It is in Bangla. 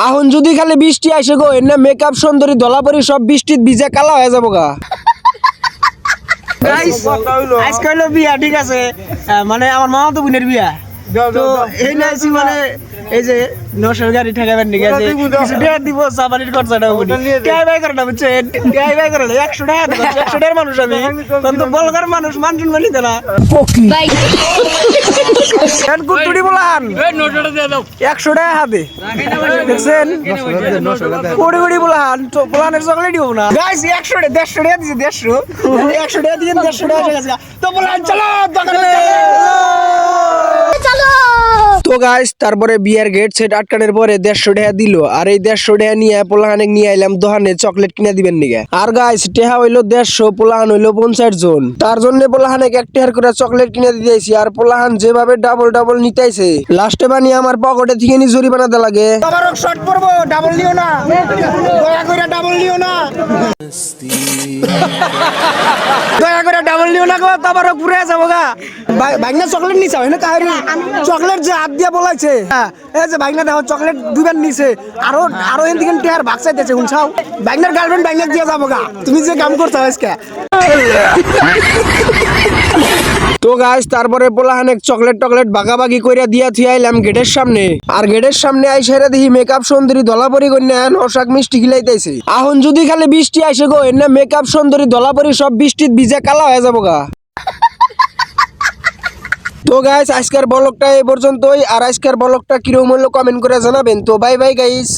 এখন যদি খালি বৃষ্টি আসে গো এনে মেকআপ সুন্দরী দলাপরি সব বৃষ্টিত ভিজে কালা হয়ে যাবো গা। আজকে হলো বিয়া, ঠিক আছে, মানে আমার মামা তো বোনের বিয়া, তো এই নাইছি মানে এই যে 900 গাড়ি ঠেকাবেন ঠিক আছে, কিছু টাকা দিব সাবানির খরচাটা বলি টাই বাই করে না বুঝছেন, টাই বাই করে 100 টাকা দেব, 100 টাকার মানুষ আমি, কিন্তু বলগার মানুষ মানুষ মানি দেনা পকি ভাই এন কুটুড়ি বলান এই 900 টাকা দিয়ে দাও 100 টাকা হাতে দেখছেন কোড়ি কোড়ি বলান তো বলানের চকলেট দিব না গাইস 100 টাকা 150 টাকা দিছি 150 টাকা দিয়ে 150 টাকা হয়ে গেছে তো বলান চলো দোকানে চলো। তো গাইস তারপরে বিয়ার গেট সেট আটকানোর পরে 150 টাকা দিল, আর এই 150 টাকা নিয়ে পোলাহানে নিয়ে আইলাম দোকানে চকলেট কিনে দিবেন নিগে। আর গাইস টেহা হইলো 150, পোলাহান হইলো 50 জন, তার জন্য পোলাহানে 1 টাকার করে চকলেট কিনে দিতেছি। আর পোলাহান যেভাবে ডাবল ডাবল নিতেছে লাস্টে বানিয়ে আমার পকেটে থেকে নি জরিমানা দেওয়া লাগে। আবারও শর্ট করব, ডাবল নিও না, দয়া করে ডাবল নিও না, দয়া করে ডাবল নিও না গো, আবারও ঘুরে যাবো গা। ভাগনা চকলেট নিছে হয় না কাহিনী, চকলেট যে হাত দিয়া বলাইছে, এই যে ভাগনা দেখো চকলেট দুইবার নিছে, আরো আরো এদিকে টেয়ার ভাগ চাইতেছে শুনছাও, ভাগনার গার্লফ্রেন্ড ভাগনা দিয়া যাবো গা, তুমি যে কাম করছো আজকে। তো গাইস তারপরে পোলাহানে চকলেট টকলেট ভাগাভাগি কইরা দিয়া থুই আইলাম গেটের সামনে। আর গেটের সামনে আইসারে দেখি মেকআপ সুন্দরী দলাপরি কন্যা নশাক মিষ্টি খিলাইতেছে। এখন যদি খালি বৃষ্টি আসে গো এনে মেকআপ সুন্দরী দলাপরি সব বৃষ্টিত ভিজে কালা হয়ে যাবো গা। তো গাইস আজকের ব্লগটা এই পর্যন্তই, আর আজকের ব্লগটা কিরকম হলো কমেন্ট করে জানাবেন। তো বাই বাই গাইস।